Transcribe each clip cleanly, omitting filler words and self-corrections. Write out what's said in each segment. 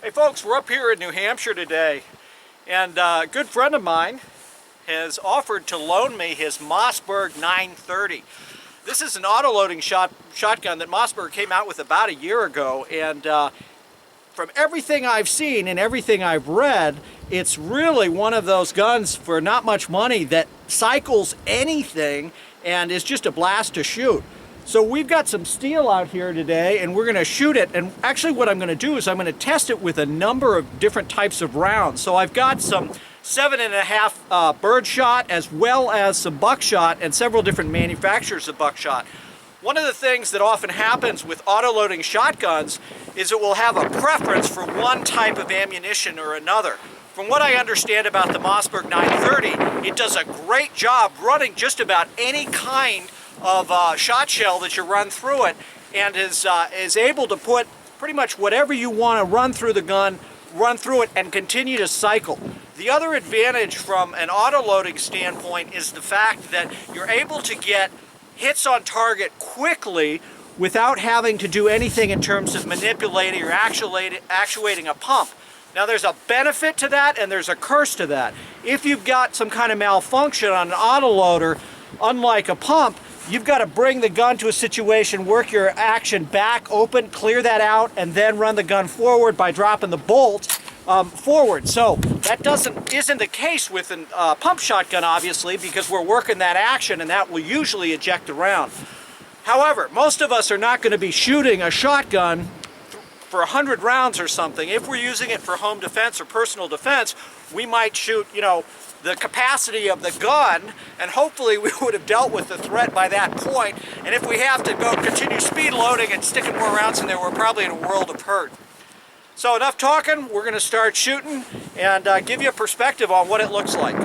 Hey folks, we're up here in New Hampshire today, and a good friend of mine has offered to loan me his Mossberg 930. This is an auto-loading shotgun that Mossberg came out with about a year ago, and from everything I've seen and everything I've read, it's really one of those guns for not much money that cycles anything and is just a blast to shoot. So we've got some steel out here today and we're going to shoot it, and actually what I'm going to do is I'm going to test it with a number of different types of rounds. So I've got some 7.5 birdshot as well as some buckshot and several different manufacturers of buckshot. One of the things that often happens with auto-loading shotguns is it will have a preference for one type of ammunition or another. From what I understand about the Mossberg 930, it does a great job running just about any kind of shot shell that you run through it, and is able to put pretty much whatever you want to run through the gun, run through it and continue to cycle. The other advantage from an auto-loading standpoint is the fact that you're able to get hits on target quickly without having to do anything in terms of manipulating or actuating a pump. Now there's a benefit to that and there's a curse to that. If you've got some kind of malfunction on an autoloader, unlike a pump, you've got to bring the gun to a situation, work your action back, open, clear that out, and then run the gun forward by dropping the bolt forward. So that isn't the case with a pump shotgun, obviously, because we're working that action and that will usually eject a round. However, most of us are not going to be shooting a shotgun for 100 rounds or something. If we're using it for home defense or personal defense, we might shoot, the capacity of the gun, and hopefully we would have dealt with the threat by that point. And if we have to go continue speed loading and sticking more rounds in there, we're probably in a world of hurt. So enough talking, we're going to start shooting and give you a perspective on what it looks like.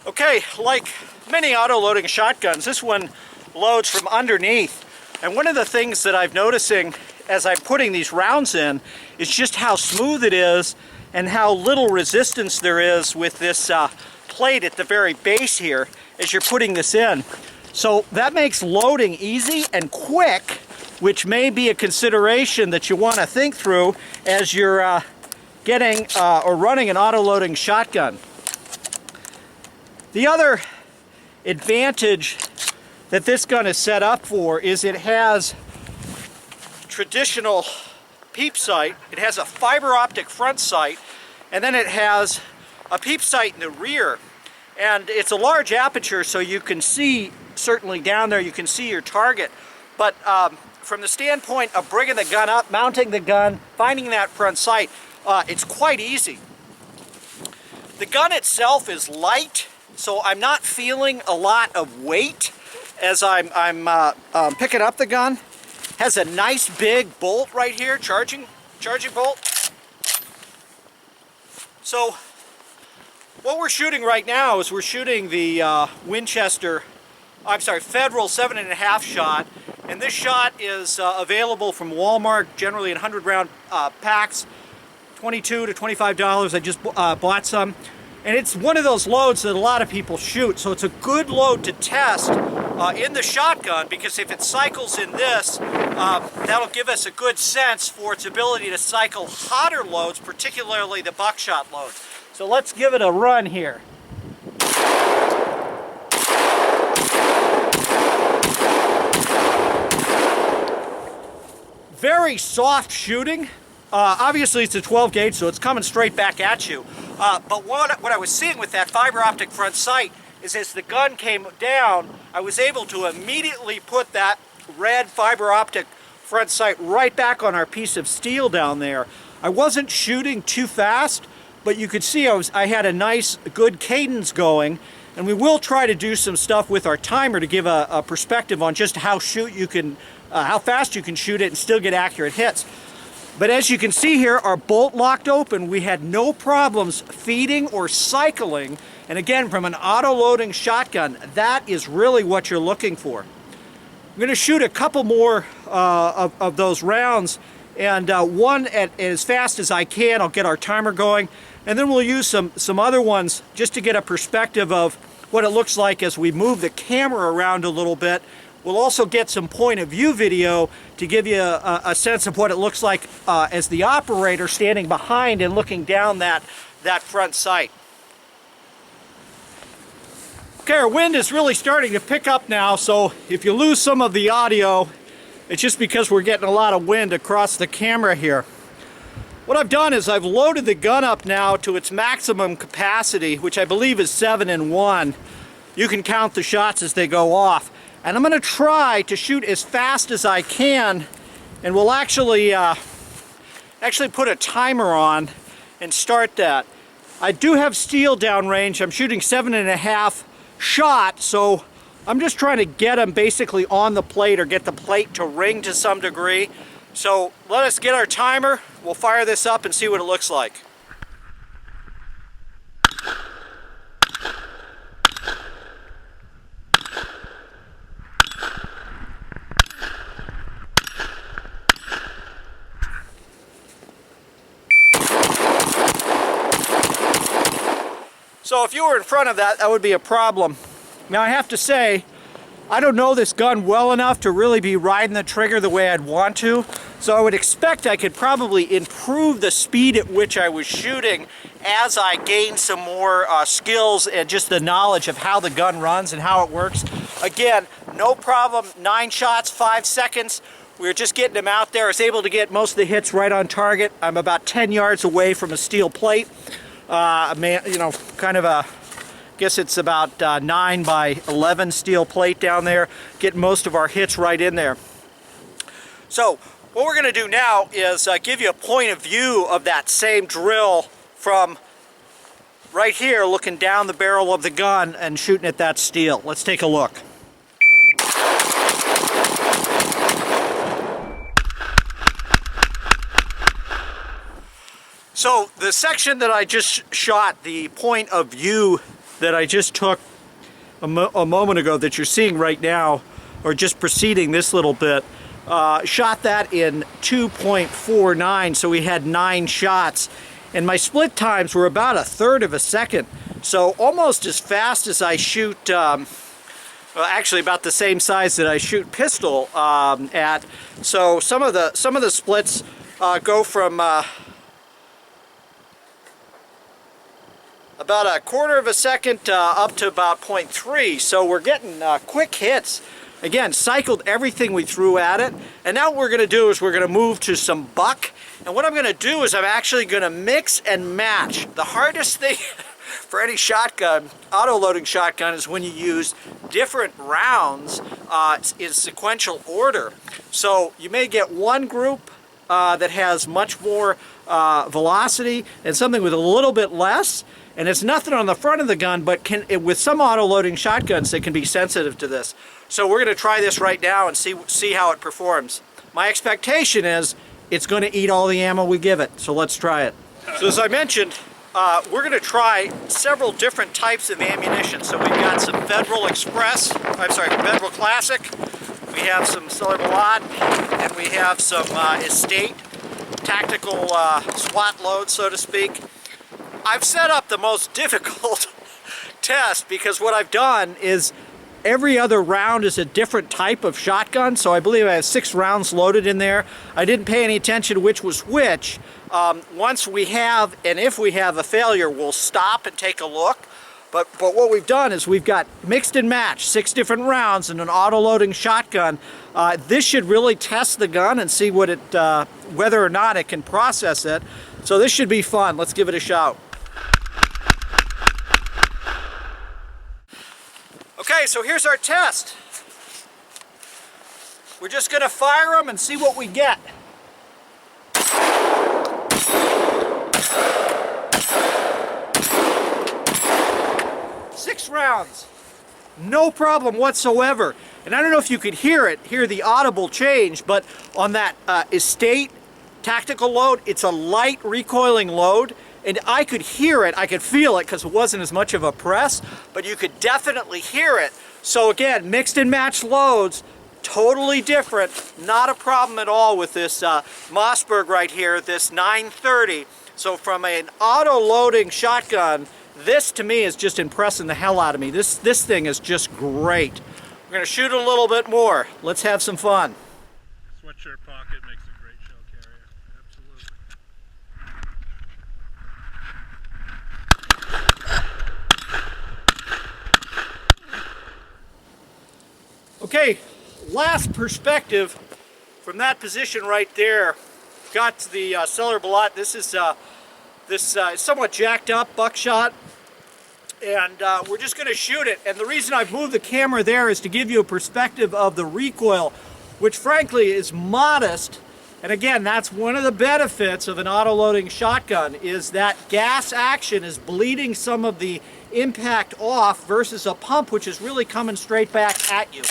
Okay, like many auto-loading shotguns, this one loads from underneath. And one of the things that I'm noticing as I'm putting these rounds in is just how smooth it is and how little resistance there is with this plate at the very base here as you're putting this in. So that makes loading easy and quick, which may be a consideration that you want to think through as you're getting or running an auto-loading shotgun. The other advantage that this gun is set up for is it has traditional peep sight. It has a fiber optic front sight, and then it has a peep sight in the rear. And it's a large aperture, so you can see, certainly down there, you can see your target. But from the standpoint of bringing the gun up, mounting the gun, finding that front sight, it's quite easy. The gun itself is light, so I'm not feeling a lot of weight as I'm picking up the gun. Has a nice big bolt right here, charging bolt. So what we're shooting right now is we're shooting the Federal 7.5 shot, and this shot is available from Walmart, generally in 100 round packs, $22 to $25. I just bought some. And it's one of those loads that a lot of people shoot, so it's a good load to test in the shotgun, because if it cycles in this, that'll give us a good sense for its ability to cycle hotter loads, particularly the buckshot loads. So let's give it a run here. Very soft shooting. Obviously it's a 12 gauge, so it's coming straight back at you. But what I was seeing with that fiber optic front sight is as the gun came down, I was able to immediately put that red fiber optic front sight right back on our piece of steel down there. I wasn't shooting too fast, but you could see I had a nice, good cadence going, and we will try to do some stuff with our timer to give a perspective on just how fast you can shoot it and still get accurate hits. But as you can see here, our bolt locked open. We had no problems feeding or cycling. And again, from an auto-loading shotgun, that is really what you're looking for. I'm going to shoot a couple more of those rounds and one at as fast as I can. I'll get our timer going, and then we'll use some other ones just to get a perspective of what it looks like as we move the camera around a little bit. We'll also get some point of view video to give you a sense of what it looks like as the operator standing behind and looking down that front sight. Okay, our wind is really starting to pick up now, so if you lose some of the audio, it's just because we're getting a lot of wind across the camera here. What I've done is I've loaded the gun up now to its maximum capacity, which I believe is 7 in 1. You can count the shots as they go off. And I'm going to try to shoot as fast as I can, and we'll actually put a timer on and start that. I do have steel downrange. I'm shooting 7.5 shot, so I'm just trying to get them basically on the plate or get the plate to ring to some degree. So let us get our timer. We'll fire this up and see what it looks like. So if you were in front of that, that would be a problem. Now I have to say, I don't know this gun well enough to really be riding the trigger the way I'd want to. So I would expect I could probably improve the speed at which I was shooting as I gain some more skills and just the knowledge of how the gun runs and how it works. Again, no problem, 9 shots, 5 seconds. We were just getting them out there. I was able to get most of the hits right on target. I'm about 10 yards away from a steel plate. Kind of a, I guess it's about 9 by 11 steel plate down there. Get most of our hits right in there. So what we're going to do now is give you a point of view of that same drill from right here, looking down the barrel of the gun and shooting at that steel. Let's take a look. So the section that I just shot, the point of view that I just took a moment ago that you're seeing right now, or just preceding this little bit, shot that in 2.49, so we had 9 shots. And my split times were about 1/3 of a second, so almost as fast as I shoot, well, actually about the same size that I shoot pistol at. So some of the splits go from about 1/4 of a second up to about 0.3, so we're getting quick hits. Again, cycled everything we threw at it, and now what we're going to do is we're going to move to some buck, and what I'm going to do is I'm actually going to mix and match. The hardest thing for any shotgun, auto-loading shotgun, is when you use different rounds in sequential order. So you may get one group that has much more velocity and something with a little bit less. And it's nothing on the front of the gun, but with some auto-loading shotguns, they can be sensitive to this. So we're going to try this right now and see how it performs. My expectation is it's going to eat all the ammo we give it. So let's try it. So as I mentioned, we're going to try several different types of ammunition. So we've got some Federal Classic, we have some Silver Lot, and we have some Estate tactical SWAT load, so to speak. I've set up the most difficult test because what I've done is every other round is a different type of shotgun, so I believe I have 6 rounds loaded in there. I didn't pay any attention to which was which. Once we have, and if we have a failure, we'll stop and take a look. But what we've done is we've got mixed and matched 6 different rounds in an auto-loading shotgun. This should really test the gun and see what whether or not it can process it. So this should be fun. Let's give it a shot. Okay, so here's our test. We're just going to fire them and see what we get. Six rounds. No problem whatsoever. And I don't know if you could hear the audible change, but on that Estate tactical load, it's a light recoiling load. And I could hear it, I could feel it because it wasn't as much of a press, but you could definitely hear it. So again, mixed and matched loads, Totally different, not a problem at all with this Mossberg right here, this 930. So from an auto-loading shotgun, this to me is just impressing the hell out of me. This thing is just great. We're going to shoot a little bit more. Let's have some fun. Sweatshirt pocket makes a great shell carrier. Absolutely. Okay, last perspective from that position right there. Got to the cellar bullet. This is somewhat jacked up buckshot, and we're just going to shoot it. And the reason I've moved the camera there is to give you a perspective of the recoil, which frankly is modest. And again, that's one of the benefits of an auto-loading shotgun, is that gas action is bleeding some of the impact off versus a pump, which is really coming straight back at you.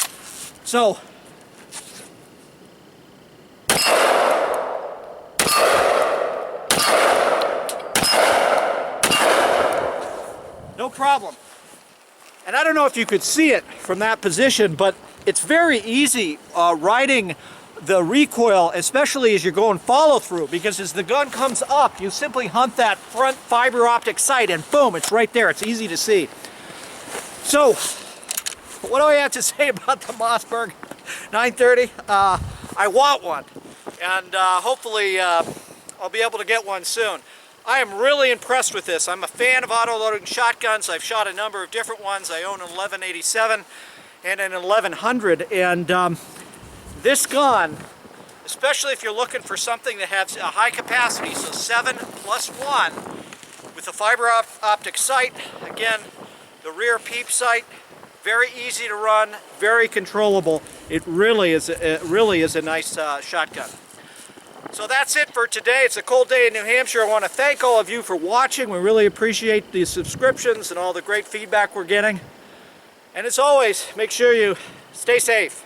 So no problem. And I don't know if you could see it from that position, but it's very easy riding the recoil, especially as you're going follow through, because as the gun comes up, you simply hunt that front fiber optic sight and boom, it's right there. It's easy to see. So what do I have to say about the Mossberg 930? I want one, and hopefully I'll be able to get one soon. I am really impressed with this. I'm a fan of auto-loading shotguns. I've shot a number of different ones. I own an 1187 and an 1100, and this gun, especially if you're looking for something that has a high capacity, so 7+1 with a fiber optic sight, again, the rear peep sight, very easy to run, very controllable. It really is a nice shotgun. So that's it for today. It's a cold day in New Hampshire. I want to thank all of you for watching. We really appreciate the subscriptions and all the great feedback we're getting. And as always, make sure you stay safe.